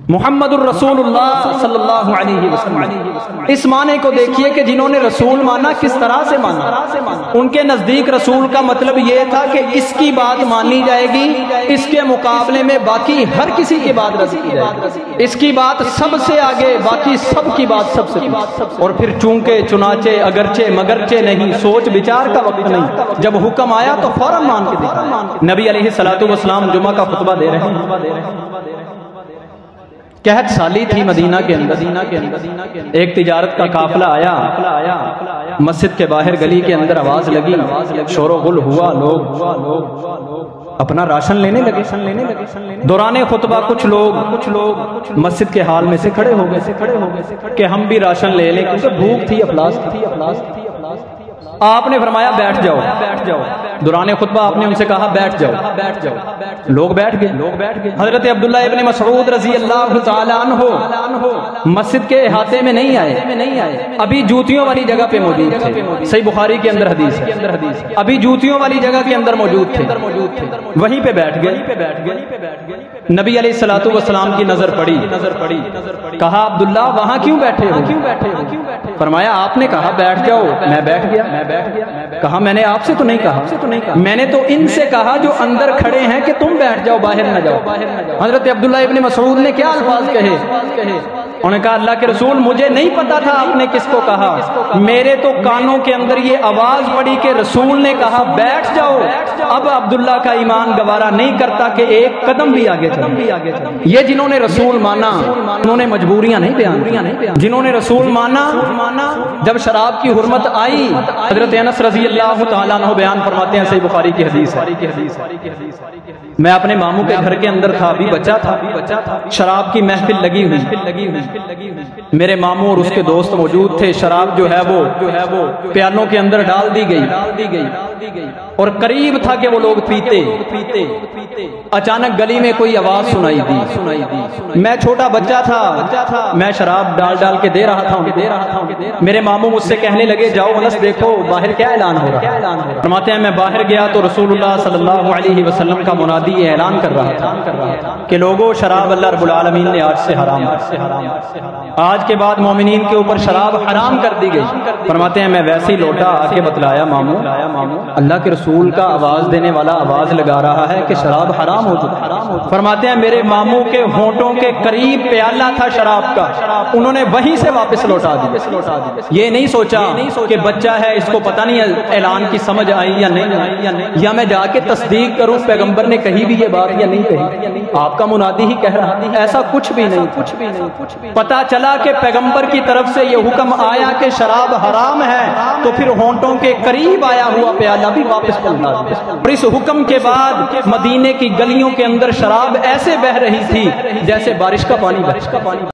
محمد الرسول اللہ صلی اللہ علیہ وسلم، اس معنی کو دیکھیے کہ جنہوں نے رسول مانا کس طرح سے مانا۔ ان کے نزدیک رسول کا مطلب یہ تھا کہ اس کی بات مانی جائے گی، اس کے مقابلے میں باقی ہر کسی کی بات رد کی جائے گی، اس کی بات سب سے آگے، باقی سب کی بات سب سے۔ اور پھر چونکہ چنانچہ اگرچہ مگرچہ نہیں، سوچ بچار کا وقت نہیں، جب حکم آیا تو فوراً مان کے دکھا۔ نبی علیہ الصلوۃ والسلام جمعہ کا خطبہ دے رہے ہیں، قحط سالی تھی مدینہ کے اندر، ایک تجارت کا قافلہ آیا، مسجد کے باہر گلی کے اندر آواز لگی، شور و غل ہوا، لوگ اپنا راشن لینے لگے۔ دوران خطبہ کچھ لوگ مسجد کے حال میں سے کھڑے ہو گئے کہ ہم بھی راشن لے لیں، کیونکہ بھوک تھی، افلاس تھی۔ آپ نے فرمایا بیٹھ جاؤ۔ دوران خطبہ آپ نے ان سے کہا بیٹھ جاؤ، لوگ بیٹھ گئے۔ حضرت عبداللہ ابن مسعود رضی اللہ تعالی عنہ مسجد کے احاطے میں نہیں آئے، ابھی جوتیوں والی جگہ پہ موجود تھے۔ صحیح بخاری کے اندر حدیث ہے، ابھی جوتیوں والی جگہ کے اندر موجود تھے، وہیں پہ بیٹھ گئے۔ نبی علیہ الصلوۃ والسلام کی نظر پڑی، کہا عبداللہ وہاں کیوں بیٹھے ہو؟ فرمایا آپ نے کہا بیٹھ جاؤ، میں بیٹھ گیا۔ کہا میں نے آپ سے تو نہیں کہا، میں نے تو ان سے کہا جو اندر کھڑے ہیں کہ تم بیٹھ جاؤ، باہر نہ جاؤ۔ حضرت عبداللہ ابن مسعود نے کیا الفاظ کہے؟ انہوں نے کہا اللہ کے رسول مجھے نہیں پتا تھا آپ نے کس کو کہا، میرے تو کانوں کے اندر یہ آواز پڑی کہ رسول نے کہا بیٹھ جاؤ۔ اب عبداللہ کا ایمان گوارا نہیں کرتا کہ ایک قدم بھی آگے چلے۔ یہ جنہوں نے رسول مانا انہوں نے مجبوریاں نہیں بیان، جنہوں نے رسول مانا جب شراب کی حرمت آئی، حضرت انس رضی اللہ تعالیٰ عنہ بیان فرماتے ہیں، صحیح بخاری کی حدیث ہے، میں اپنے ماموں کے گھر کے اندر تھا، ابھی بچہ تھا، شراب کی محفل لگی ہوئی، میرے ماموں اور اس کے دوست موجود تھے، شراب جو ہے وہ پیالوں کے اندر ڈال دی گئی اور قریب تھا کہ وہ لوگ پیتے۔ اچانک گلی میں کوئی آواز سنائی دی، میں چھوٹا بچہ تھا، میں شراب ڈال کے دے رہا تھا، میرے ماموں مجھ سے کہنے لگے جاؤ انس دیکھو باہر کیا اعلان ہو رہا ہے۔ فرماتے ہیں میں باہر گیا تو رسول اللہ صلی اللہ علیہ وسلم کا منادی یہ اعلان کر رہا تھا کہ لوگوں شراب اللہ رب العالمین نے آج سے حرام، آج کے بعد مومنین کے اوپر شراب حرام کر دی گئی۔ فرماتے ہیں میں ویسے ہی لوٹا آ کے بتلایا ماموں اللہ کے رسول کا آواز دینے والا آواز لگا رہا ہے کہ شراب حرام ہو چکا۔ فرماتے ہیں میرے ماموں کے ہونٹوں کے قریب پیالہ تھا شراب کا، انہوں نے وہیں سے واپس لوٹا دیا۔ یہ نہیں سوچا کہ بچہ ہے اس کو پتہ نہیں اعلان کی سمجھ آئی یا نہیں، یا میں جا کے تصدیق کروں پیغمبر نے کہی بھی یہ بات یا نہیں کہی، آپ کا منادی ہی کہہ رہا، ایسا کچھ بھی نہیں۔ پتہ چلا کہ پیغمبر کی طرف سے یہ حکم آیا کہ شراب حرام ہے، تو پھر ہونٹوں کے قریب آیا ہوا پیالہ بھی واپس پلٹا دیا۔ اور اس حکم کے بعد مدینے کی گلیوں کے اندر شراب ایسے بہہ رہی تھی جیسے بارش کا پانی۔